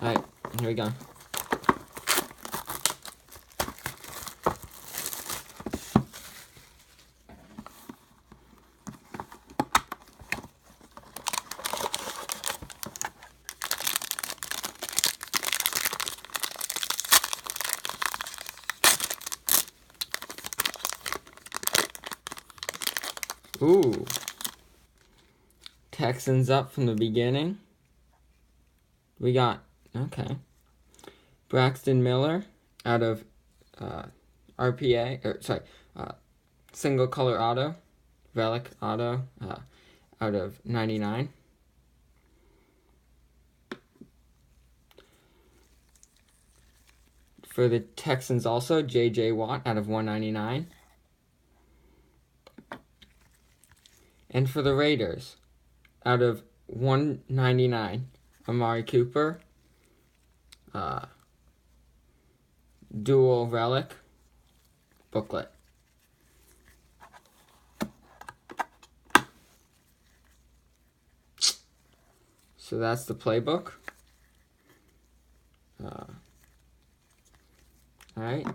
Alright, here we go. Ooh. Texans up from the beginning. We got, okay. Braxton Miller out of single color auto, relic auto out of 99. For the Texans also, J.J. Watt out of 199. And for the Raiders, out of 199, Amari Cooper, dual relic booklet. So that's the playbook. Alright.